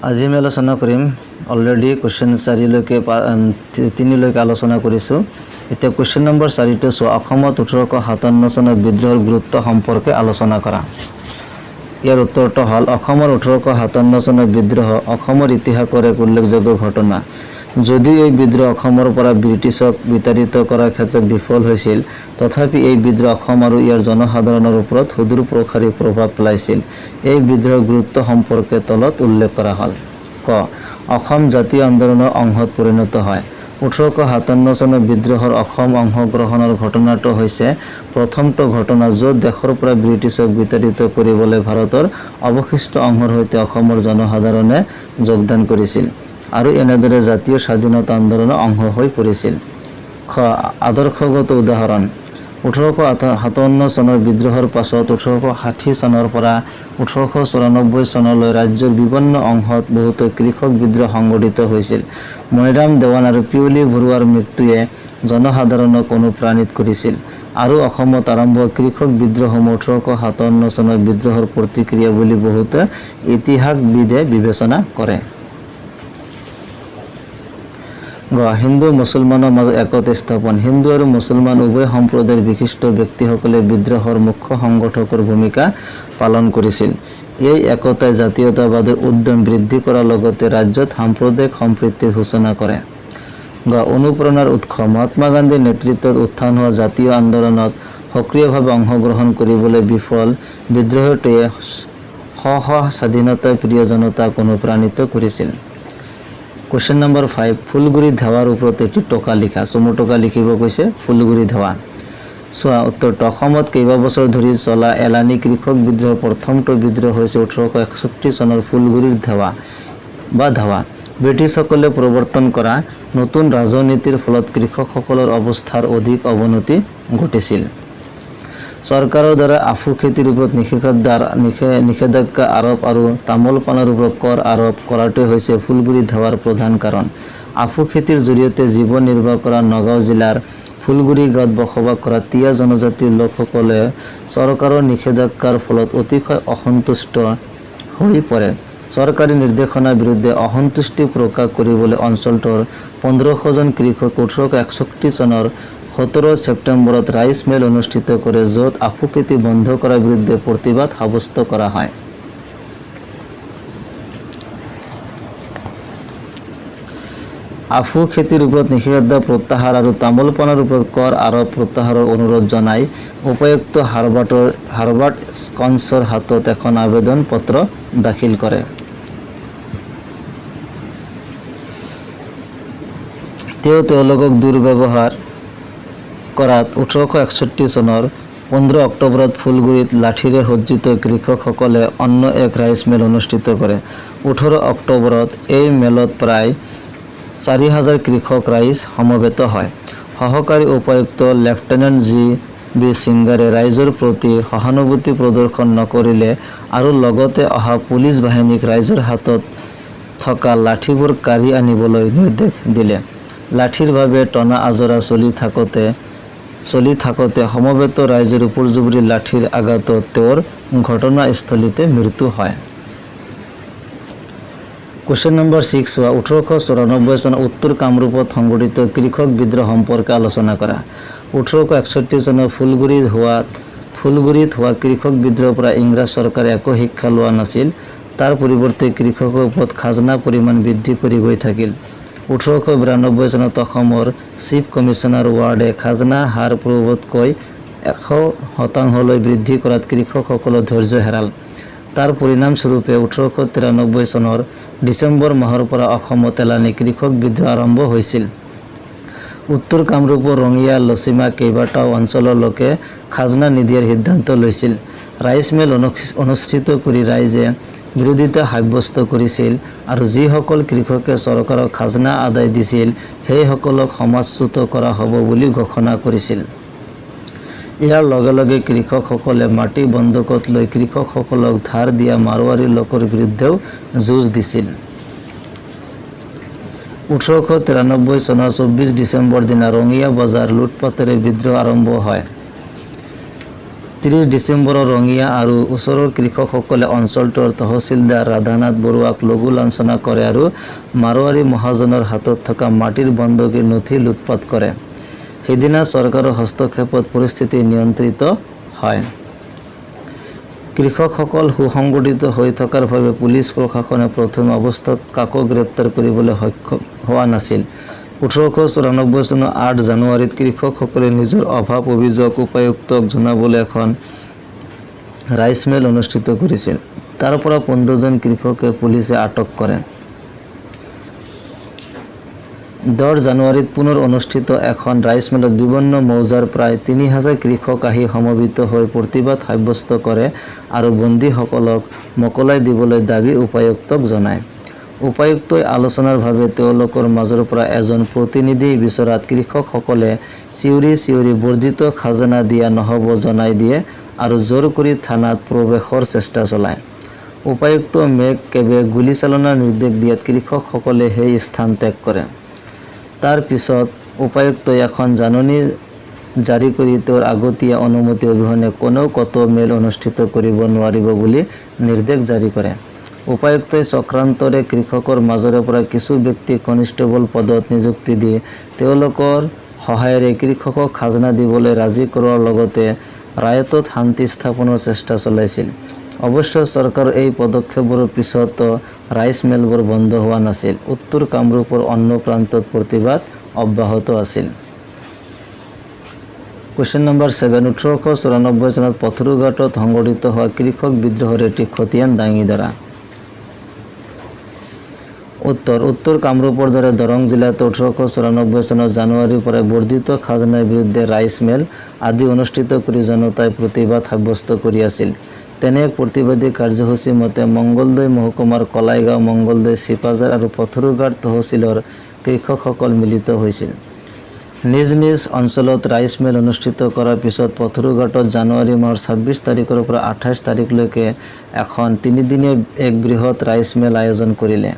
আজি আমি আলোচনা কৰিম অলৰেডি কুৱেশ্যন 3লৈকে আলোচনা কৰিছোঁ। এতিয়া কুৱেশ্যন নম্বৰ 4টো চোৱা, অসমত 1857 চনৰ বিদ্ৰোহৰ গুৰুত্ব সম্পৰ্কে আলোচনা কৰা। ইয়াৰ উত্তৰটো হ'ল অসমৰ 1857 চনৰ বিদ্ৰোহ অসমৰ ইতিহাসৰ এক উল্লেখযোগ্য ঘটনা। যদিও এই বিদ্ৰোহ অসমৰ পৰা ব্ৰিটিছক বিতাড়িত কৰাৰ ক্ষেত্ৰত বিফল হৈছিল, তথাপি এই বিদ্ৰোহ অসম আৰু ইয়াৰ জনসাধাৰণৰ ওপৰত সুদূৰ প্ৰসাৰী প্ৰভাৱ পেলাইছিল। এই বিদ্ৰোহৰ গুৰুত্ব সম্পৰ্কে তলত উল্লেখ কৰা হ'ল। ক. অসম জাতীয় আন্দোলনৰ অংশত পৰিণত হয়। 1857 চনৰ বিদ্ৰোহৰ অসম অংশগ্ৰহণৰ ঘটনাটো হৈছে প্ৰথমটো ঘটনা য'ত দেশৰ পৰা ব্ৰিটিছক বিতাড়িত কৰিবলৈ ভাৰতৰ অৱশিষ্ট অংশৰ সৈতে অসমৰ জনসাধাৰণে যোগদান কৰিছিল আৰু এনেদৰে জাতীয় স্বাধীনতা আন্দোলনৰ অংশ হৈ পৰিছিল। খ. আদৰ্শগত উদাহৰণ: 1857 চনৰ বিদ্ৰোহৰ পাছত 1860 চনৰ পৰা 1894 চনলৈ ৰাজ্যৰ বিভিন্ন অংশত বহুতো কৃষক বিদ্ৰোহ সংঘটিত হৈছিল। মইৰাম দেৱান আৰু পিয়লি বৰুৱাৰ মৃত্যুৱে জনসাধাৰণক অনুপ্ৰাণিত কৰিছিল আৰু অসমত আৰম্ভ কৃষক বিদ্ৰোহসমূহ 1857 চনৰ বিদ্ৰোহৰ প্ৰতিক্ৰিয়া বুলি বহুতে ইতিহাসবিদে বিবেচনা কৰে। গ. হিন্দু মুছলমানৰ মাজত একতা স্থাপন: হিন্দু আৰু মুছলমান উভয় সম্প্ৰদায়ৰ বিশিষ্ট ব্যক্তিসকলে বিদ্ৰোহৰ মুখ্য সংগঠকৰ ভূমিকা পালন কৰিছিল। এই একতাই জাতীয়তাবাদৰ উদ্যম বৃদ্ধি কৰাৰ লগতে ৰাজ্যত সাম্প্ৰদায়িক সম্প্ৰীতিৰ সূচনা কৰে। গ. অনুপ্ৰেৰণাৰ উৎস: মহাত্মা গান্ধীৰ নেতৃত্বত উত্থান হোৱা জাতীয় আন্দোলনত সক্ৰিয়ভাৱে অংশগ্ৰহণ কৰিবলৈ বিফল বিদ্ৰোহটোৱে স্বাধীনতা প্ৰিয় জনতাক অনুপ্ৰাণিত কৰিছিল। কুৱেশ্যন নম্বৰ 5, ফুলগুৰি ধাৱাৰ ওপৰত এটি টকা লিখা। চমু টকা লিখিব কৈছে ফুলগুৰি ধাৱা। চোৱা উত্তৰটো, অসমত কেইবাবছৰ ধৰি চলা এলানি কৃষক বিদ্ৰোহৰ প্ৰথমটো বিদ্ৰোহ হৈছে 1861 চনৰ ফুলগুৰিৰ ধাৱা। ব্ৰিটিছসকলে প্ৰৱৰ্তন কৰা নতুন ৰাজনীতিৰ ফলত কৃষকসকলৰ অৱস্থাৰ অধিক অৱনতি ঘটিছিল। চৰকাৰৰ দ্বাৰা আফু খেতিৰ ওপৰত নিষেধাজ্ঞা আৰোপ আৰু তামোল পাণৰ ওপৰত কৰ আৰোপ কৰাটোৱে হৈছে ফুলগুৰি ধাৱাৰ প্ৰধান কাৰণ। আফু খেতিৰ জৰিয়তে জীৱন নিৰ্বাহ কৰা নগাঁও জিলাৰ ফুলগুৰি গাঁৱত বসবাস কৰা টিয়া জনজাতিৰ লোকসকলে চৰকাৰৰ নিষেধাজ্ঞাৰ ফলত অতিশয় অসন্তুষ্ট হৈ পৰে। চৰকাৰী নিৰ্দেশনাৰ বিৰুদ্ধে অসন্তুষ্টি প্ৰকাশ কৰিবলৈ অঞ্চলটোৰ 1500 জন কৃষক 1861 চনৰ 17 ছেপ্টেম্বৰত ৰাইচ মিল অনুষ্ঠিত কৰে, য'ত আফু খেতি বন্ধ কৰাৰ বিৰুদ্ধে প্ৰতিবাদ সাব্যস্ত কৰা হয়। আফু খেতিৰ ওপৰত নিষেধাজ্ঞা প্ৰত্যাহাৰ আৰু তামোল পাণৰ ওপৰত কৰ আৰোপ প্ৰত্যাহাৰৰ অনুৰোধ জনাই উপায়ুক্ত হাৰ্বাৰ্ট স্কন্সৰ হাতত এখন আবেদন পত্ৰ দাখিল কৰে। তেওঁলোকক দুৰ্ব্যৱহাৰ কৰাত 1861 চনৰ 15 অক্টোবৰত ফুলগুৰিত লাঠিৰে সজ্জিত কৃষকসকলে অন্য এক ৰাইচ মিল অনুষ্ঠিত কৰে। 18 অক্টোবৰত এই মেলত প্ৰায় 4000 কৃষক ৰাইজ সমবেত হয়। সহকাৰী উপায়ুক্ত লেফটেনেণ্ট জি.বি. সিংগাৰে ৰাইজৰ প্ৰতি সহানুভূতি প্ৰদৰ্শন নকৰিলে আৰু লগতে অহা পুলিচ বাহিনীক ৰাইজৰ হাতত থকা লাঠিবোৰ কাঢ়ি আনিবলৈ নিৰ্দেশ দিলে। লাঠিৰ বাবে টনা আজৰা চলি থাকোঁতে সমবেত ৰাইজৰ ওপৰজুবুৰি লাঠিৰ আঘাতত তেওঁৰ ঘটনাস্থলীতে মৃত্যু হয়। কুৱেশ্যন নম্বৰ 6 চোৱা, 1894 চনত উত্তৰ কামৰূপত সংঘটিত কৃষক বিদ্ৰোহ সম্পৰ্কে আলোচনা কৰা। 1861 চনত ফুলগুৰিত হোৱা কৃষক বিদ্ৰোহৰ পৰা ইংৰাজ চৰকাৰে একো শিক্ষা লোৱা নাছিল। তাৰ পৰিৱৰ্তে কৃষকৰ ওপৰত খাজনা পৰিমাণ বৃদ্ধি কৰি গৈ থাকিল। 1892 চনত অসমৰ চিফ কমিছনাৰ ৱাৰ্ডে খাজনা হাৰ পূৰ্বতকৈ 100% বৃদ্ধি কৰাত কৃষকসকলৰ ধৈৰ্য হেৰাল। তাৰ পৰিণামস্বৰূপে 1893 চনৰ ডিচেম্বৰ মাহৰ পৰা অসমত এলানি কৃষক বিদ্ৰোহ আৰম্ভ হৈছিল। উত্তৰ কামৰূপৰ ৰঙিয়া, লছিমা কেইবাটাও অঞ্চলৰ লোকে খাজনা নিদিয়াৰ সিদ্ধান্ত লৈছিল। ৰাইচ মিল অনুষ্ঠিত কৰি ৰাইজে বিৰোধিতা সাব্যস্ত কৰিছিল আৰু যিসকল কৃষকে চৰকাৰক খাজনা আদায় দিছিল সেইসকলক সমাজচ্যুত কৰা হ'ব বুলি ঘোষণা কৰিছিল। ইয়াৰ লগে লগে কৃষকসকলে মাটি বন্ধকত লৈ কৃষকসকলক ধাৰ দিয়া মাৰোৱাৰী লোকৰ বিৰুদ্ধেও যুঁজ দিছিল। 1893 চনৰ 24 ডিচেম্বৰ দিনা ৰঙিয়া বজাৰ লুটপাতেৰে বিদ্ৰোহ আৰম্ভ হয়। 30 ডিচেম্বৰৰ ৰঙিয়া আৰু ওচৰৰ কৃষকসকলে অঞ্চলটোৰ তহচিলদাৰ ৰাধানাথ বৰুৱাক লঘু লাঞ্ছনা কৰে আৰু মাৰোৱাৰী মহাজনৰ হাতত থকা মাটিৰ বন্দকীৰ নথি লুটপাত কৰে। সেইদিনা চৰকাৰৰ হস্তক্ষেপত পৰিস্থিতি নিয়ন্ত্ৰিত হয়। কৃষকসকল সুসংগঠিত হৈ থকাৰ বাবে পুলিচ প্ৰশাসনে প্ৰথম অৱস্থাত কাকো গ্ৰেপ্তাৰ কৰিবলৈ সক্ষম হোৱা নাছিল। 1894 চনৰ 8 জানুৱাৰীত কৃষকসকলে নিজৰ অভাৱ অভিযোগ উপায়ুক্তক জনাবলৈ এখন ৰাইচ মিল অনুষ্ঠিত কৰিছিল। তাৰ পৰা 15 জন কৃষকে পুলিচে আটক কৰে। 10 জানুৱাৰীত পুনৰ অনুষ্ঠিত এখন ৰাইচ মিলত বিভিন্ন মৌজাৰ প্ৰায় 3000 কৃষক আহি সমবেত হৈ প্ৰতিবাদ সাব্যস্ত কৰে আৰু বন্দীসকলক মোকলাই দিবলৈ দাবী উপায়ুক্তক জনায়। উপায়ুক্তই আলোচনাৰ বাবে তেওঁলোকৰ মাজৰ পৰা এজন প্ৰতিনিধি বিচৰাত কৃষকসকলে চিঞৰি বৰ্ধিত খাজানা দিয়া নহ'ব জনাই দিয়ে আৰু জোৰ কৰি থানাত প্ৰৱেশৰ চেষ্টা চলায়। উপায়ুক্ত মেক কেবে গুলীচালনাৰ নিৰ্দেশ দিয়াত কৃষকসকলে সেই স্থান ত্যাগ কৰে। তাৰ পিছত উপায়ুক্তই এখন জাননী জাৰি কৰি তেওঁৰ আগতীয়া অনুমতি অবিহনে কোনেও কতো মেল অনুষ্ঠিত কৰিব নোৱাৰিব বুলি নিৰ্দেশ জাৰি কৰে। উপায়ুক্তই চক্ৰান্তৰে কৃষকৰ মাজৰে পৰা কিছু ব্যক্তিক কনিষ্টেবল পদত নিযুক্তি দি তেওঁলোকৰ সহায়েৰে কৃষকক খাজনা দিবলৈ ৰাজি কৰোৱাৰ লগতে ৰায়তত শান্তি স্থাপনৰ চেষ্টা চলাইছিল। অৱশ্যে চৰকাৰৰ এই পদক্ষেপৰ পিছতো ৰাইচ মিলবোৰ বন্ধ হোৱা নাছিল। উত্তৰ কামৰূপৰ অন্য প্ৰান্তত প্ৰতিবাদ অব্যাহত আছিল। কুৱেশ্যন নম্বৰ 7, 1894 চনত পথৰুঘাটত সংঘটিত হোৱা কৃষক বিদ্ৰোহৰ এটি খতিয়ান দাঙি ধৰা। উত্তৰ কামৰূপৰ দৰে দৰং জিলাত 1894 চনৰ জানুৱাৰীৰ পৰা বৰ্ধিত খাজনাৰ বিৰুদ্ধে ৰাইচ মিল আদি অনুষ্ঠিত কৰি জনতাই প্ৰতিবাদ সাব্যস্ত কৰি আছিল। তেনে এক প্ৰতিবাদী কাৰ্যসূচী মতে মংগলদৈ মহকুমাৰ কলাইগাঁও, মংগলদৈ, চিপাঝাৰ আৰু পথৰুঘাট তহচিলৰ কৃষকসকল মিলিত হৈছিল। নিজ নিজ অঞ্চলত ৰাইচ মিল অনুষ্ঠিত কৰাৰ পিছত পথৰুঘাটত জানুৱাৰী মাহৰ 26 তাৰিখৰ পৰা 28 তাৰিখলৈকে এখন 3দিনীয়া এক বৃহৎ ৰাইচ মিল আয়োজন কৰিলে।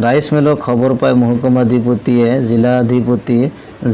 ৰাইচ মিলৰ খবৰ পাই মহকুমাধিপতিয়ে জিলাধিপতি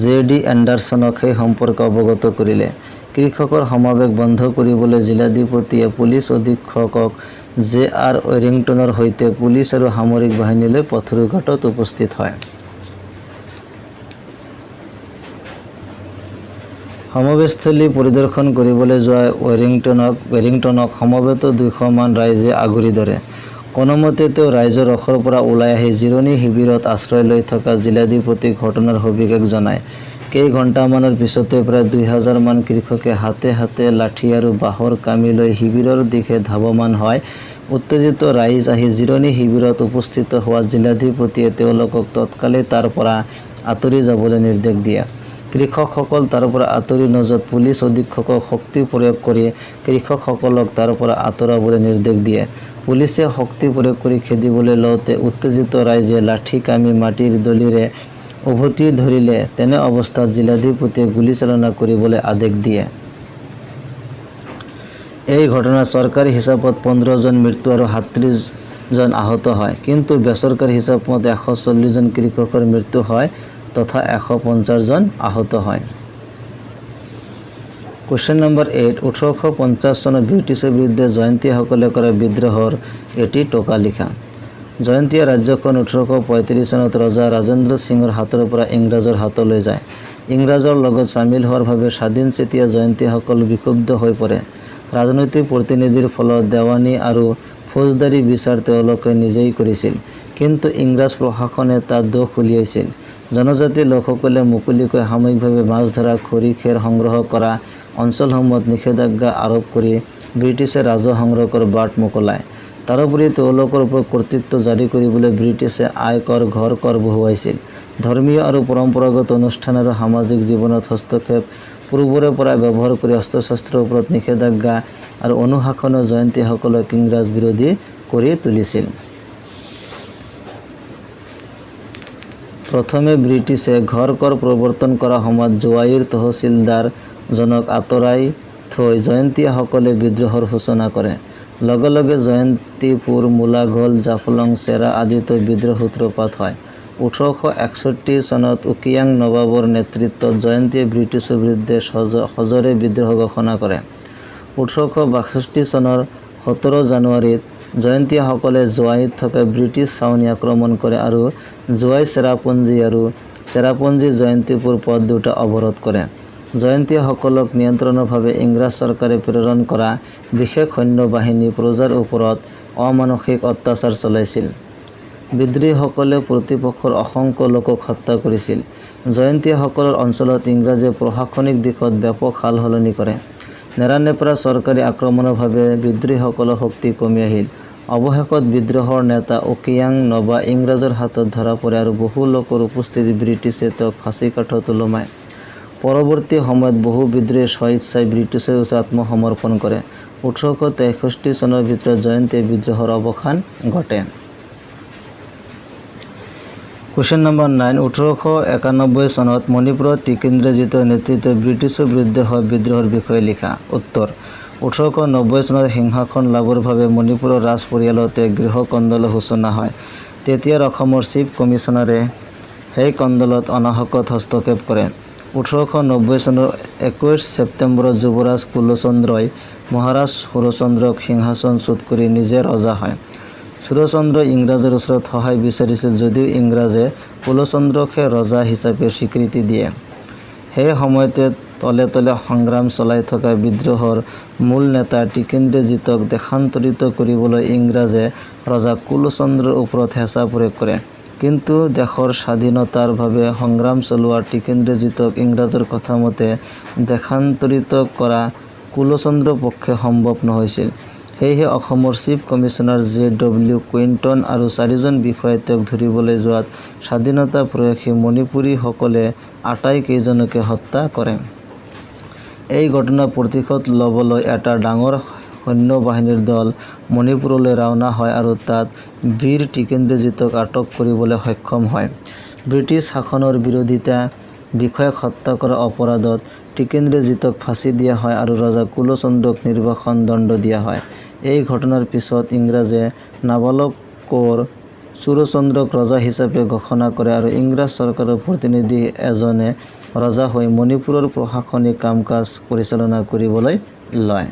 JD এণ্ডাৰছনক সেই সম্পৰ্কে অৱগত কৰিলে। কৃষকৰ সমাৱেশ বন্ধ কৰিবলৈ জিলাধিপতিয়ে পুলিচ অধীক্ষকক JR ৱেৰিংটনৰ সৈতে পুলিচ আৰু সামৰিক বাহিনীলৈ পথৰুঘাটত উপস্থিত হয়। সমাৱেশস্থলী পৰিদৰ্শন কৰিবলৈ যোৱা ৱেৰিংটনক সমবেত 200 মান ৰাইজে আগুৰি ধৰে। কোনোমতে তেওঁ ৰাইজৰ ৰসৰ পৰা ওলাই আহি জিৰণি শিবিৰত আশ্ৰয় লৈ থকা জিলাধিপতিক ঘটনাৰ সবিশেষ জনায়। কেইঘণ্টামানৰ পিছতে প্ৰায় 2000 মান কৃষকে হাতে হাতে লাঠি আৰু বাঁহৰ কামি লৈ শিবিৰৰ দিশে ধাৱমান হয়। উত্তেজিত ৰাইজ আহি জিৰণি শিবিৰত উপস্থিত হোৱা জিলাধিপতিয়ে তেওঁলোকক তৎকালে তাৰ পৰা আঁতৰি যাবলৈ নিৰ্দেশ দিয়ে। কৃষকসকল তাৰ পৰা আঁতৰি নোযোৱাত পুলিচ অধীক্ষকক শক্তি প্ৰয়োগ কৰি কৃষকসকলক তাৰ পৰা আঁতৰাবলৈ নিৰ্দেশ দিয়ে। পুলিচে শক্তি প্ৰয়োগ কৰি খেদিবলৈ লওঁতে উত্তেজিত ৰাইজে লাঠি কামি মাটিৰ দলিৰে উভতি ধৰিলে। তেনে অৱস্থাত জিলাধিপতিয়ে গুলীচালনা কৰিবলৈ আদেশ দিয়ে। এই ঘটনাত চৰকাৰী হিচাপত 15 জন মৃত্যু আৰু 37 জন আহত হয়, কিন্তু বেচৰকাৰী হিচাপত 140 জন কৃষকৰ মৃত্যু হয় তথা 150 জন আহত হয়। কুৱেশ্যন নম্বৰ 8, 1850 চনত ব্ৰিটিছৰ বিৰুদ্ধে জয়ন্তীয়াসকলে কৰা বিদ্ৰোহৰ এটি টোকা লিখা। জয়ন্তীয়া ৰাজ্যখন 1835 চনত ৰজা ৰাজেন্দ্ৰ সিঙৰ হাতৰ পৰা ইংৰাজৰ হাতলৈ যায়। ইংৰাজৰ লগত চামিল হোৱাৰ বাবে স্বাধীন চেতিয়া জয়ন্তীয়াসকল বিক্ষুব্ধ হৈ পৰে। ৰাজনৈতিক প্ৰতিনিধিৰ ফলত দেৱানী আৰু ফৌজদাৰী বিচাৰ তেওঁলোকে নিজেই কৰিছিল, কিন্তু ইংৰাজ প্ৰশাসনে তাত দোষ উলিয়াইছিল। জনজাতি লোকসকলে মুকলিকৈ সাময়িকভাৱে মাছ ধৰা, খৰি খেৰ সংগ্ৰহ কৰা অঞ্চলসমূহত নিষেধাজ্ঞা আৰোপ কৰি ব্ৰিটিছে ৰাজহ সংগ্ৰহৰ বাট মোকলায়। তাৰোপৰি তেওঁলোকৰ ওপৰত কৰ্তৃত্ব জাৰি কৰিবলৈ ব্ৰিটিছে আয়কৰ ঘৰ কৰ বহুৱাইছিল। ধৰ্মীয় আৰু পৰম্পৰাগত অনুষ্ঠান আৰু সামাজিক জীৱনত হস্তক্ষেপ পূৰ্বৰে পৰা ব্যৱহাৰ কৰি অস্ত্ৰ-শস্ত্ৰৰ ওপৰত নিষেধাজ্ঞা আৰু অনুশাসনে জয়ন্তীয়াসকলক ইংৰাজ বিৰোধী কৰি তুলিছিল। প্ৰথমে ব্ৰিটিছে ঘৰ কৰ প্ৰৱৰ্তন কৰা সময়ত জোৱাইৰ তহচিলদাৰজনক আঁতৰাই থৈ জয়ন্তীয়াসকলে বিদ্ৰোহৰ সূচনা কৰে। লগে লগে জয়ন্তীপুৰ, মূলাঘোল, জাফলং, চেৰা আদিতো বিদ্ৰোহ সূত্ৰপাত হয়। 1861 চনত উকিয়াং নবাবৰ নেতৃত্বত জয়ন্তীয়ে ব্ৰিটিছৰ বিৰুদ্ধে সজোৰে বিদ্ৰোহ ঘোষণা কৰে। 1862 চনৰ 17 জানুৱাৰীত জয়ন্তীয়াসকলে জোৱাইত থকা ব্ৰিটিছ ছাউনি আক্ৰমণ কৰে আৰু জোৱাই চেৰাপুঞ্জী জয়ন্তীপুৰ পথ দুটা অৱৰোধ কৰে। জয়ন্তীয়াসকলক নিয়ন্ত্ৰণৰ বাবে ইংৰাজ চৰকাৰে প্ৰেৰণ কৰা বিশেষ সৈন্য বাহিনী প্ৰজাৰ ওপৰত অমানসিক অত্যাচাৰ চলাইছিল। বিদ্ৰোহীসকলে প্ৰতিপক্ষৰ অসংখ্য লোকক হত্যা কৰিছিল। জয়ন্তীয়াসকলৰ অঞ্চলত ইংৰাজে প্ৰশাসনিক দিশত ব্যাপক সালসলনি কৰে। নেৰানেপেৰা চৰকাৰী আক্ৰমণৰ বাবে বিদ্ৰোহীসকলৰ শক্তি কমি আহিল। অৱশেষত বিদ্ৰোহৰ নেতা উকিয়াং নবা ইংৰাজৰ হাতত ধৰা পৰে আৰু বহু লোকৰ উপস্থিতিত ব্ৰিটিছে তেওঁক ফাঁচী কাঠত ওলমায়। পৰৱৰ্তী সময়ত বহু বিদ্ৰোহী স্বইচ্ছাই ব্ৰিটিছৰ ওচৰত আত্মসমৰ্পণ কৰে। 1863 চনৰ ভিতৰত জয়ন্তীয়া বিদ্ৰোহৰ অৱসান ঘটে। কুৱেশ্যন নম্বৰ 9, 1891 চনত মণিপুৰত টিকেন্দ্ৰজিতৰ নেতৃত্বত ব্ৰিটিছৰ বিৰুদ্ধে হোৱা বিদ্ৰোহৰ বিষয়ে লিখা। উত্তৰ: 1890 চনত সিংহাসন লাভৰ বাবে মণিপুৰৰ ৰাজ পৰিয়ালত এক গৃহ কন্দলৰ সূচনা হয়। তেতিয়াৰ অসমৰ চিফ কমিছনাৰে সেই কন্দলত অনাহকত হস্তক্ষেপ কৰে। 1890 চনৰ 21 ছেপ্টেম্বৰত যুৱৰাজ কুলচন্দ্ৰই মহাৰাজ সুৰচন্দ্ৰক সিংহাসনচ্যুত কৰি নিজে ৰজা হয়। সুৰচন্দ্ৰই ইংৰাজৰ ওচৰত সহায় বিচাৰিছিল যদিও ইংৰাজে কুলচন্দ্ৰকহে ৰজা হিচাপে স্বীকৃতি দিয়ে। সেই সময়তে তলে তলে সংগ্ৰাম চলাই থকা বিদ্ৰোহৰ মূল নেতা টিকেন্দ্ৰজিতক দেশান্তৰিত কৰিবলৈ ইংৰাজে ৰজা কুলচন্দ্ৰৰ ওপৰত হেঁচা প্ৰয়োগ কৰে। কিন্তু দেশৰ স্বাধীনতাৰ বাবে সংগ্ৰাম চলোৱা টিকেন্দ্ৰজিতক ইংৰাজৰ কথামতে দেশান্তৰিত কৰা কুলচন্দ্ৰৰ পক্ষে সম্ভৱ নহৈছিল। সেয়েহে অসমৰ চিফ কমিছনাৰ J.W. কুইণ্টন আৰু 4জন বিষয়াই তেওঁক ধৰিবলৈ যোৱাত স্বাধীনতা প্ৰয়াসী মণিপুৰীসকলে আটাইকেইজনকে হত্যা কৰে। এই ঘটনাৰ প্ৰতিশোধ ল'বলৈ এটা ডাঙৰ সৈন্যবাহিনীৰ দল মণিপুৰলৈ ৰাওনা হয় আৰু তাত বীৰ টিকেন্দ্ৰজিতক আটক কৰিবলৈ সক্ষম হয়। ব্ৰিটিছ শাসনৰ বিৰোধিতা বিষয়াক হত্যা কৰাৰ অপৰাধত টিকেন্দ্ৰজিতক ফাঁচি দিয়া হয় আৰু ৰজা কুলচন্দ্ৰক নিৰ্বাসন দণ্ড দিয়া হয়। এই ঘটনাৰ পিছত ইংৰাজে নাবালক কোঁৱৰ সুৰচন্দ্ৰক ৰজা হিচাপে ঘোষণা কৰে আৰু ইংৰাজ চৰকাৰৰ প্ৰতিনিধি এজনে ৰজা হৈ মণিপুৰৰ প্ৰশাসনিক কাম-কাজ পৰিচালনা কৰিবলৈ লয়।